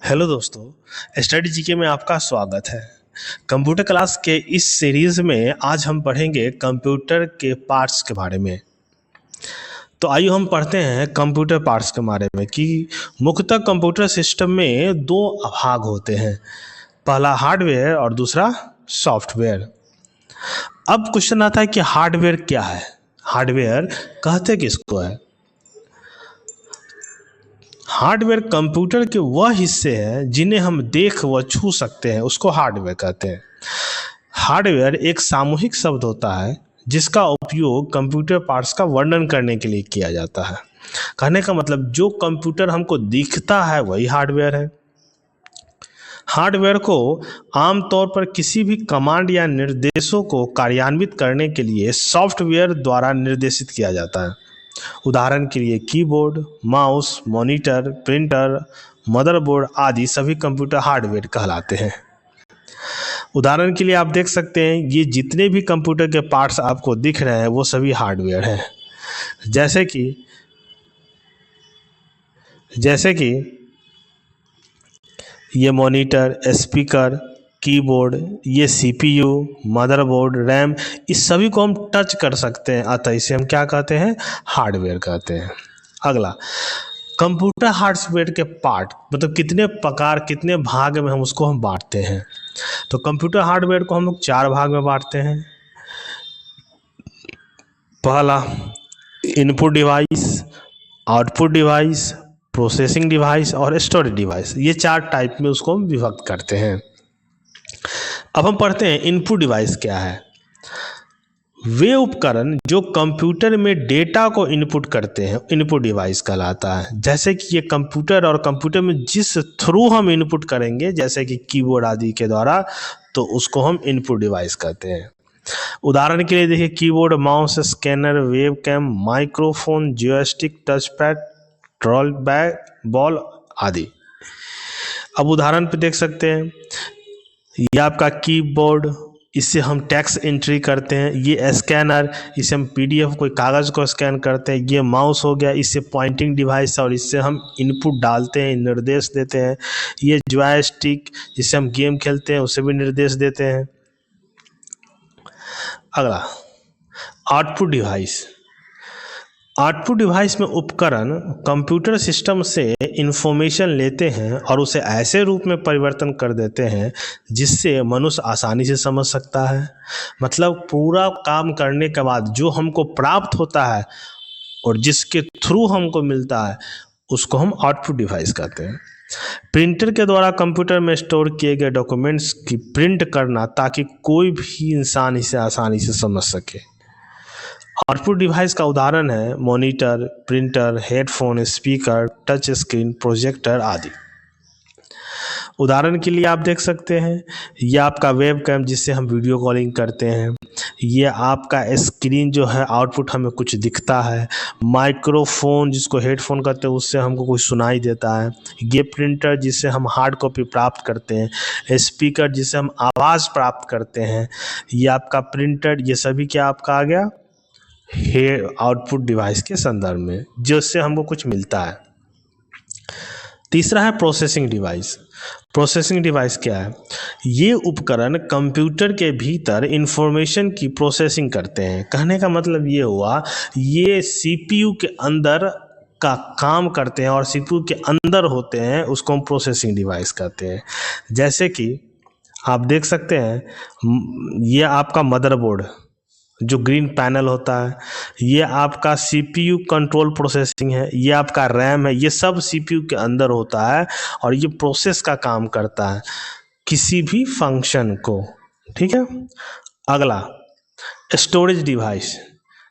Hello दोस्तों, study GK में आपका स्वागत है। कंप्यूटर क्लास के इस सीरीज़ में आज हम पढ़ेंगे कंप्यूटर के पार्ट्स के बारे में। तो आइए हम पढ़ते हैं कंप्यूटर पार्ट्स के बारे में कि मुख्यतः कंप्यूटर सिस्टम में दो भाग होते हैं, पहला हार्डवेयर और दूसरा सॉफ्टवेयर। अब क्वेश्चन आता है कि हार्डवेयर क्या है, हार्डवेयर कहते किसको है। हार्डवेयर कंप्यूटर के वह हिस्से हैं जिन्हें हम देख व छू सकते हैं, उसको हार्डवेयर कहते हैं। हार्डवेयर एक सामूहिक शब्द होता है जिसका उपयोग कंप्यूटर पार्ट्स का वर्णन करने के लिए किया जाता है। कहने का मतलब जो कंप्यूटर हमको दिखता है वही हार्डवेयर है। हार्डवेयर को आमतौर पर किसी भी कमांड या निर्देशों को कार्यान्वित करने के लिए सॉफ्टवेयर द्वारा निर्देशित किया जाता है। उदाहरण के लिए keyboard, mouse, monitor, printer, motherboard आदि सभी कंप्यूटर हार्डवेयर कहलाते हैं। उदाहरण के लिए आप देख सकते हैं ये जितने भी कंप्यूटर के पार्ट्स आपको दिख रहे हैं वो सभी हार्डवेयर हैं। जैसे कि ये मॉनिटर, स्पीकर, कीबोर्ड, ये सीपीयू, मदरबोर्ड, रैम, इस सभी को हम टच कर सकते हैं, अतः इसे हम क्या कहते हैं, हार्डवेयर कहते हैं। अगला, कंप्यूटर हार्डवेयर के पार्ट मतलब कितने प्रकार, कितने भाग में हम बांटते हैं। तो कंप्यूटर हार्डवेयर को हम लोग 4 भाग में बांटते हैं। पहला input device, output device, processing device और स्टोरेज डिवाइस, ये 4 टाइप में उसको हम विभक्त करते हैं। अब हम पढ़ते हैं इनपुट डिवाइस क्या है। वे उपकरण जो कंप्यूटर में डेटा को इनपुट करते हैं इनपुट डिवाइस कहलाता है। जैसे कि ये कंप्यूटर और कंप्यूटर में जिस थ्रू हम इनपुट करेंगे, जैसे कि कीबोर्ड आदि के द्वारा, तो उसको हम इनपुट डिवाइस कहते हैं। उदाहरण के लिए देखिए, keyboard, mouse, scanner, webcam, microphone, joystick, touchpad, troll bag, ball आदि। अब उदाहरण पे देख सकते हैं, ये आपका कीबोर्ड, इससे हम टेक्स्ट एंट्री करते हैं। ये स्कैनर, इससे हम पीडीएफ कोई कागज़ को स्कैन करते हैं। ये माउस हो गया, इससे पॉइंटिंग डिवाइस और इससे हम इनपुट डालते हैं, निर्देश देते हैं। ये जॉयस्टिक, जिससे हम गेम खेलते हैं, उससे भी निर्देश देते हैं। अगला, आउटपुट डिवाइस। आउटपुट डिवाइस में उपकरण कंप्यूटर सिस्टम से इंफॉर्मेशन लेते हैं और उसे ऐसे रूप में परिवर्तन कर देते हैं जिससे मनुष्य आसानी से समझ सकता है। मतलब पूरा काम करने के बाद जो हमको प्राप्त होता है और जिसके थ्रू हमको मिलता है उसको हम आउटपुट डिवाइस कहते हैं। प्रिंटर के द्वारा कंप्यूटर में स्टोर किए गए डॉक्यूमेंट्स की प्रिंट करना ताकि कोई भी इंसान इसे आसानी से समझ सके। आउटपुट डिवाइस का उदाहरण है monitor, printer, headphone, speaker, touch screen, projector आदि। उदाहरण के लिए आप देख सकते हैं, ये आपका वेबकैम जिससे हम वीडियो कॉलिंग करते हैं। ये आपका स्क्रीन जो है, आउटपुट हमें कुछ दिखता है। माइक्रोफोन जिसको हेडफोन कहते हैं, उससे हमको कुछ सुनाई देता है। ये प्रिंटर जिससे हम हार्ड कॉपी प्राप्त करते हैं। स्पीकर जिससे हम आवाज़ प्राप्त करते हैं। ये आपका प्रिंटर, ये सभी क्या आपका आ गया आउटपुट डिवाइस के संदर्भ में, जिससे हमको कुछ मिलता है। तीसरा है प्रोसेसिंग डिवाइस। प्रोसेसिंग डिवाइस क्या है? ये उपकरण कंप्यूटर के भीतर इंफॉर्मेशन की प्रोसेसिंग करते हैं। कहने का मतलब ये हुआ, ये सीपीयू के अंदर का काम करते हैं और सीपीयू के अंदर होते हैं, उसको हम प्रोसेसिंग डिवाइस कहते हैं। जैसे कि आप देख सकते हैं, ये आपका मदरबोर्ड जो ग्रीन पैनल होता है, ये आपका सीपीयू कंट्रोल प्रोसेसिंग है, ये आपका रैम है, ये सब सीपीयू के अंदर होता है और ये प्रोसेस का काम करता है किसी भी फंक्शन को। ठीक है। अगला, स्टोरेज डिवाइस।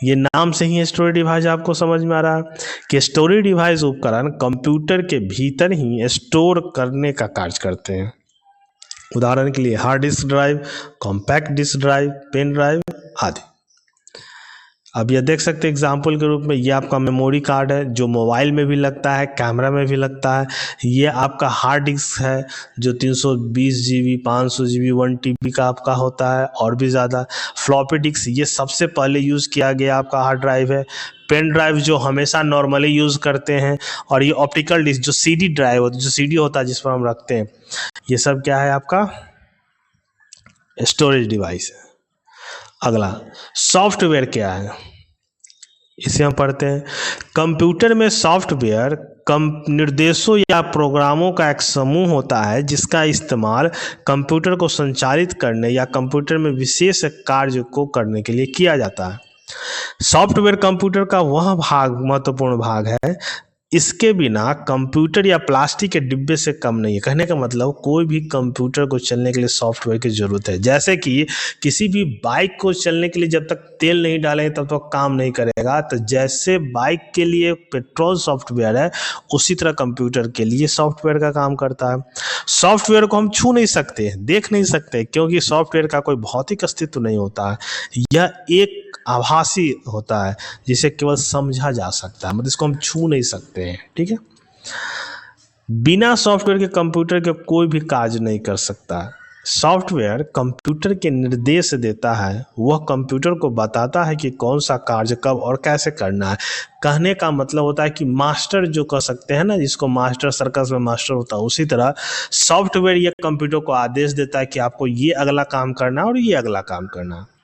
ये नाम से ही स्टोरेज डिवाइस आपको समझ में आ रहा है कि स्टोरेज डिवाइस उपकरण कंप्यूटर के भीतर ही स्टोर करने का कार्य करते हैं। उदाहरण के लिए hard disk drive, compact disc drive, pen drive आदि। अब ये देख सकते हैं एग्जाम्पल के रूप में, ये आपका मेमोरी कार्ड है जो मोबाइल में भी लगता है, कैमरा में भी लगता है। ये आपका हार्ड डिस्क है जो 320 GB, 500 GB, 1 TB का आपका होता है और भी ज़्यादा। फ्लॉपी डिस्क ये सबसे पहले यूज़ किया गया आपका हार्ड ड्राइव है। पेन ड्राइव जो हमेशा नॉर्मली यूज़ करते हैं, और ये ऑप्टिकल डिस्क जो CD ड्राइव होता है, जो CD होता है जिस पर हम रखते हैं, ये सब क्या है आपका स्टोरेज डिवाइस है। अगला सॉफ्टवेयर क्या है, इसे हम पढ़ते हैं। कंप्यूटर में सॉफ्टवेयर निर्देशों या प्रोग्रामों का एक समूह होता है जिसका इस्तेमाल कंप्यूटर को संचालित करने या कंप्यूटर में विशेष कार्य को करने के लिए किया जाता है। सॉफ्टवेयर कंप्यूटर का वह महत्वपूर्ण भाग है, इसके बिना कंप्यूटर या प्लास्टिक के डिब्बे से कम नहीं है। कहने का मतलब कोई भी कंप्यूटर को चलने के लिए सॉफ्टवेयर की ज़रूरत है। जैसे कि किसी भी बाइक को चलने के लिए जब तक तेल नहीं डालेंगे तब तक काम नहीं करेगा, तो जैसे बाइक के लिए पेट्रोल सॉफ्टवेयर है, उसी तरह कंप्यूटर के लिए सॉफ्टवेयर का काम करता है। सॉफ्टवेयर को हम छू नहीं सकते, देख नहीं सकते, क्योंकि सॉफ्टवेयर का कोई भौतिक अस्तित्व नहीं होता है। यह एक आभासी होता है जिसे केवल समझा जा सकता है, मतलब इसको हम छू नहीं सकते हैं। ठीक है, बिना सॉफ्टवेयर के कंप्यूटर के कोई भी कार्य नहीं कर सकता। सॉफ्टवेयर कंप्यूटर के निर्देश देता है, वह कंप्यूटर को बताता है कि कौन सा कार्य कब और कैसे करना है। कहने का मतलब होता है कि मास्टर जो कह सकते हैं ना, जिसको मास्टर सर्कस में मास्टर होता है, उसी तरह सॉफ्टवेयर ये कंप्यूटर को आदेश देता है कि आपको ये अगला काम करना है और ये अगला काम करना है।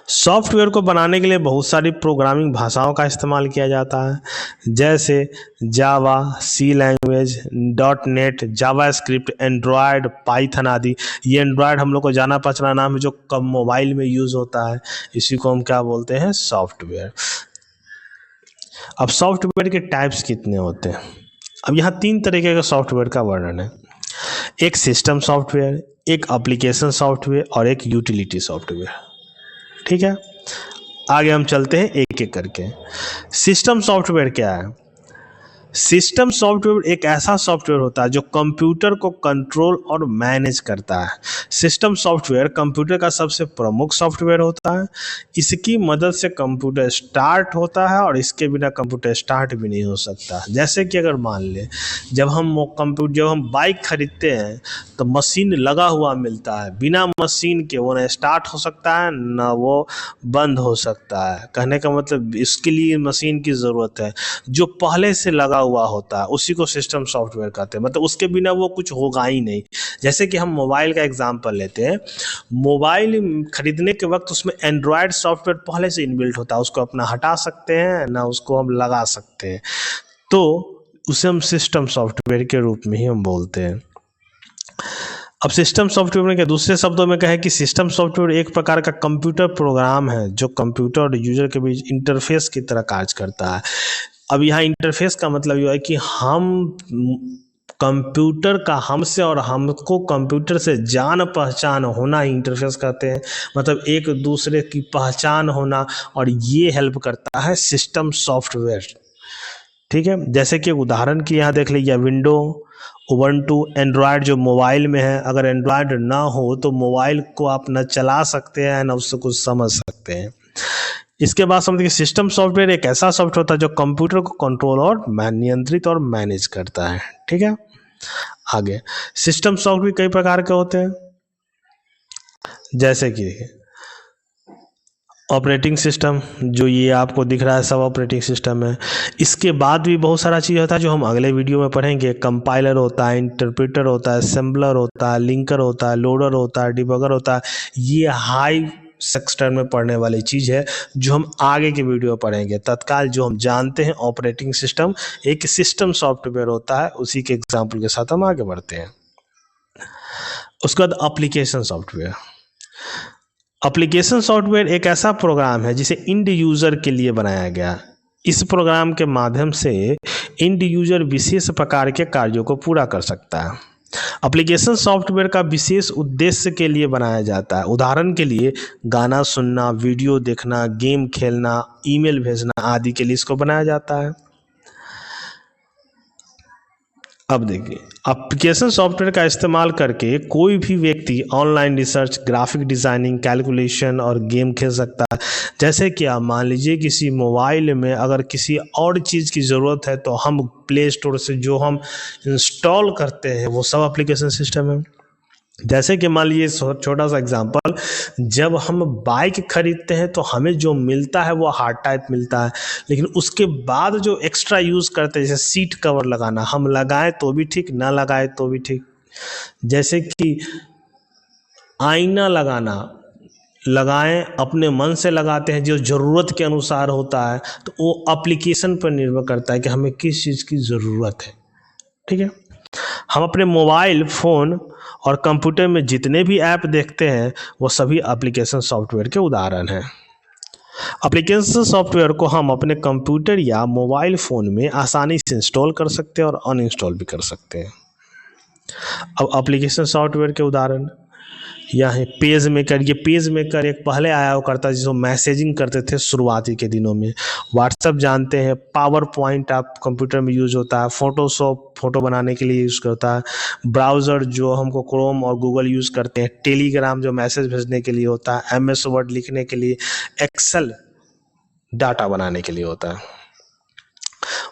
सॉफ्टवेयर को बनाने के लिए बहुत सारी प्रोग्रामिंग भाषाओं का इस्तेमाल किया जाता है, जैसे Java, C language, .NET, JavaScript, Android, Python आदि। ये एंड्रॉयड हम लोग को जाना पहचाना नाम है जो कम मोबाइल में यूज़ होता है, इसी को हम क्या बोलते हैं, सॉफ्टवेयर। अब सॉफ्टवेयर के टाइप्स कितने होते हैं? अब यहाँ 3 तरीके के सॉफ्टवेयर का वर्णन है। एक सिस्टम सॉफ्टवेयर, एक एप्लीकेशन सॉफ्टवेयर और एक यूटिलिटी सॉफ्टवेयर। ठीक है, आगे हम चलते हैं एक एक करके। सिस्टम सॉफ्टवेयर क्या है? सिस्टम सॉफ्टवेयर एक ऐसा सॉफ्टवेयर होता है जो कंप्यूटर को कंट्रोल और मैनेज करता है। सिस्टम सॉफ्टवेयर कंप्यूटर का सबसे प्रमुख सॉफ्टवेयर होता है। इसकी मदद से कंप्यूटर स्टार्ट होता है और इसके बिना कंप्यूटर स्टार्ट भी नहीं हो सकता। जैसे कि अगर मान लें जब हम बाइक खरीदते हैं तो मशीन लगा हुआ मिलता है, बिना मशीन के वो न स्टार्ट हो सकता है न वो बंद हो सकता है। कहने का मतलब इसके लिए मशीन की ज़रूरत है। जो पहले से लगा हुआ होता है उसी को सिस्टम सॉफ्टवेयर कहते हैं, मतलब उसके बिना वो कुछ होगा ही नहीं। जैसे कि हम मोबाइल का एग्जांपल लेते हैं, मोबाइल खरीदने के वक्त उसमें एंड्रॉयड सॉफ्टवेयर पहले से इनबिल्ट होता है, उसको अपना हटा सकते हैं ना उसको हम लगा सकते हैं, तो उसे हम सिस्टम सॉफ्टवेयर के रूप में ही हम बोलते हैं। अब सिस्टम सॉफ्टवेयर के दूसरे शब्दों में कहें कि सिस्टम सॉफ्टवेयर एक प्रकार का कंप्यूटर प्रोग्राम है जो कंप्यूटर और यूजर के बीच इंटरफेस की तरह कार्य करता है। अब यहाँ इंटरफेस का मतलब ये है कि हम कंप्यूटर का हमसे और हमको कंप्यूटर से जान पहचान होना ही इंटरफेस कहते हैं, मतलब एक दूसरे की पहचान होना, और ये हेल्प करता है सिस्टम सॉफ्टवेयर। ठीक है, जैसे कि उदाहरण की यहाँ देख लीजिए, विंडो, उबंटू, एंड्रॉयड जो मोबाइल में है, अगर एंड्रॉयड ना हो तो मोबाइल को आप न चला सकते हैं न उससे कुछ समझ सकते हैं। इसके बाद समझिए सिस्टम सॉफ्टवेयर एक ऐसा सॉफ्टवेयर होता है जो कंप्यूटर को कंट्रोल और नियंत्रित और मैनेज करता है। ठीक है, आगे सिस्टम सॉफ्टवेयर कई प्रकार के होते हैं, जैसे कि ऑपरेटिंग सिस्टम, जो ये आपको दिख रहा है सब ऑपरेटिंग सिस्टम है। इसके बाद भी बहुत सारा चीज़ होता है जो हम अगले वीडियो में पढ़ेंगे। कंपाइलर होता है, इंटरप्रेटर होता है, असेंबलर होता है, लिंकर होता है, लोडर होता है, डिबगर होता है। ये हाई सेक्टर में पढ़ने वाली चीज़ है जो हम आगे के वीडियो में पढ़ेंगे। तत्काल जो हम जानते हैं ऑपरेटिंग सिस्टम एक सिस्टम सॉफ्टवेयर होता है, उसी के एग्जाम्पल के साथ हम आगे बढ़ते हैं। उसके बाद एप्लीकेशन सॉफ्टवेयर। एप्लीकेशन सॉफ्टवेयर एक ऐसा प्रोग्राम है जिसे इंड यूज़र के लिए बनाया गया। इस प्रोग्राम के माध्यम से इंड यूज़र विशेष प्रकार के कार्यों को पूरा कर सकता है। एप्लीकेशन सॉफ्टवेयर का विशेष उद्देश्य के लिए बनाया जाता है। उदाहरण के लिए गाना सुनना, वीडियो देखना, गेम खेलना, ईमेल भेजना आदि के लिए इसको बनाया जाता है। अब देखिए, एप्लीकेशन सॉफ्टवेयर का इस्तेमाल करके कोई भी व्यक्ति online research, graphic designing, calculation और गेम खेल सकता है। जैसे कि आप मान लीजिए किसी मोबाइल में अगर किसी और चीज़ की ज़रूरत है तो हम प्ले स्टोर से जो हम इंस्टॉल करते हैं वो सब एप्लीकेशन सिस्टम है। जैसे कि मान लीजिए छोटा सा एग्जांपल, जब हम बाइक खरीदते हैं तो हमें जो मिलता है वो हार्ड टाइप मिलता है, लेकिन उसके बाद जो एक्स्ट्रा यूज़ करते हैं जैसे सीट कवर लगाना, हम लगाएं तो भी ठीक, ना लगाएं तो भी ठीक। जैसे कि आईना लगाना, लगाएं अपने मन से लगाते हैं जो ज़रूरत के अनुसार होता है, तो वो एप्लीकेशन पर निर्भर करता है कि हमें किस चीज़ की ज़रूरत है। ठीक है, हम अपने मोबाइल फ़ोन और कंप्यूटर में जितने भी ऐप देखते हैं वो सभी एप्लीकेशन सॉफ्टवेयर के उदाहरण हैं। एप्लीकेशन सॉफ्टवेयर को हम अपने कंप्यूटर या मोबाइल फ़ोन में आसानी से इंस्टॉल कर सकते हैं और अनइंस्टॉल भी कर सकते हैं। अब एप्लीकेशन सॉफ्टवेयर के उदाहरण यह है पेज मेकर। ये पेज मेकर एक पहले आया हुआ करता जिसको मैसेजिंग करते थे शुरुआती के दिनों में। व्हाट्सएप जानते हैं, पावर पॉइंट आप कंप्यूटर में यूज़ होता है, फोटोशॉप फोटो बनाने के लिए यूज़ करता है, ब्राउज़र जो हमको क्रोम और गूगल यूज़ करते हैं, टेलीग्राम जो मैसेज भेजने के लिए होता है, MS वर्ड लिखने के लिए, एक्सेल डाटा बनाने के लिए होता है।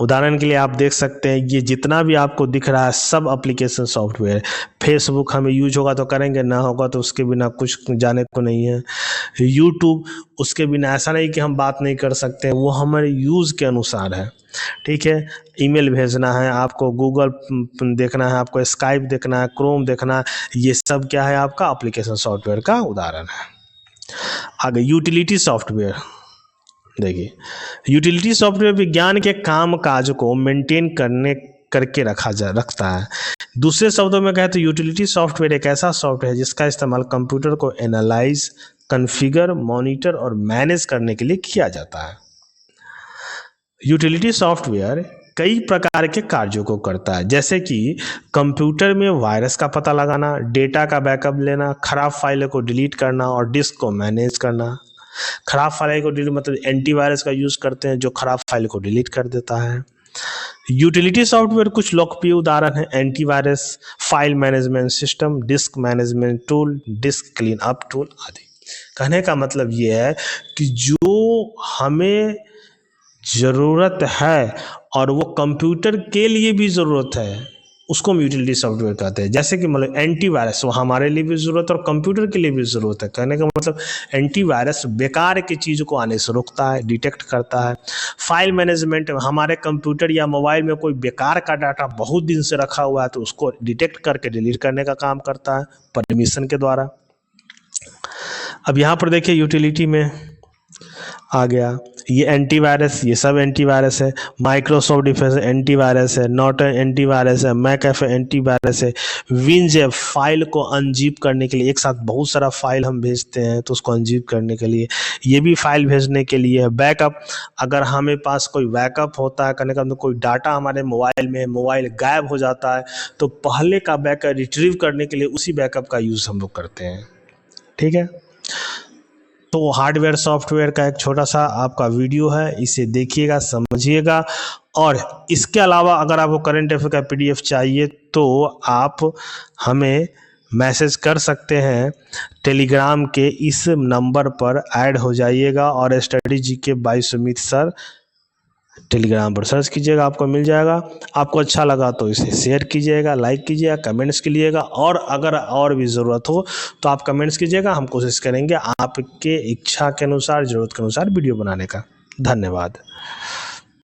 उदाहरण के लिए आप देख सकते हैं ये जितना भी आपको दिख रहा है सब एप्लीकेशन सॉफ्टवेयर। फेसबुक हमें यूज होगा तो करेंगे, ना होगा तो उसके बिना कुछ जाने को नहीं है। यूट्यूब, उसके बिना ऐसा नहीं कि हम बात नहीं कर सकते हैं, वो हमारे यूज़ के अनुसार है। ठीक है, ईमेल भेजना है आपको, गूगल देखना है आपको, स्काइप देखना है, क्रोम देखना है, ये सब क्या है आपका एप्लीकेशन सॉफ्टवेयर का उदाहरण है। आगे यूटिलिटी सॉफ्टवेयर देखिए, यूटिलिटी सॉफ्टवेयर विज्ञान के काम काज को मेंटेन करके रखता है। दूसरे शब्दों में कहें तो यूटिलिटी सॉफ्टवेयर एक ऐसा सॉफ्टवेयर है जिसका इस्तेमाल कंप्यूटर को एनालाइज, कॉन्फ़िगर, मॉनिटर और मैनेज करने के लिए किया जाता है। यूटिलिटी सॉफ्टवेयर कई प्रकार के कार्यों को करता है, जैसे कि कंप्यूटर में वायरस का पता लगाना, डेटा का बैकअप लेना, खराब फाइलों को डिलीट करना और डिस्क को मैनेज करना। खराब फाइल को डिलीट मतलब एंटीवायरस का यूज़ करते हैं जो खराब फाइल को डिलीट कर देता है। यूटिलिटी सॉफ्टवेयर कुछ लोकप्रिय उदाहरण हैं antivirus, file management system, disc management tool, disc clean up tool आदि। कहने का मतलब ये है कि जो हमें ज़रूरत है और वो कंप्यूटर के लिए भी ज़रूरत है उसको हम यूटिलिटी सॉफ्टवेयर कहते हैं। जैसे कि मतलब एंटीवायरस, वो हमारे लिए भी ज़रूरत है और कंप्यूटर के लिए भी ज़रूरत है। कहने का मतलब एंटीवायरस बेकार की चीज़ को आने से रोकता है, डिटेक्ट करता है। फाइल मैनेजमेंट, हमारे कंप्यूटर या मोबाइल में कोई बेकार का डाटा बहुत दिन से रखा हुआ है तो उसको डिटेक्ट करके डिलीट करने का काम करता है परमिशन के द्वारा। अब यहाँ पर देखिए यूटिलिटी में आ गया ये एंटीवायरस, ये सब एंटीवायरस है। माइक्रोसॉफ्ट डिफेंस एंटीवायरस है, नॉर्टन एंटीवायरस है, मैकएफे एंटीवायरस है। विंज़ फाइल को अनजिप करने के लिए, एक साथ बहुत सारा फाइल हम भेजते हैं तो उसको अनजिप करने के लिए, ये भी फाइल भेजने के लिए है। बैकअप, अगर हमें पास कोई बैकअप होता है, करने का मतलब कोई डाटा हमारे मोबाइल में, मोबाइल गायब हो जाता है तो पहले का बैकअप रिट्रीव करने के लिए उसी बैकअप का यूज़ हम लोग करते हैं। ठीक है, तो हार्डवेयर सॉफ्टवेयर का एक छोटा सा आपका वीडियो है, इसे देखिएगा, समझिएगा। और इसके अलावा अगर आपको करंट अफेयर का PDF चाहिए तो आप हमें मैसेज कर सकते हैं टेलीग्राम के इस नंबर पर, ऐड हो जाइएगा और स्टडी GK बाय सुमित सर टेलीग्राम पर सर्च कीजिएगा, आपको मिल जाएगा। आपको अच्छा लगा तो इसे शेयर कीजिएगा, लाइक कीजिएगा, कमेंट्स कीजिएगा, और अगर और भी ज़रूरत हो तो आप कमेंट्स कीजिएगा। हम कोशिश करेंगे आपके इच्छा के अनुसार, ज़रूरत के अनुसार वीडियो बनाने का। धन्यवाद।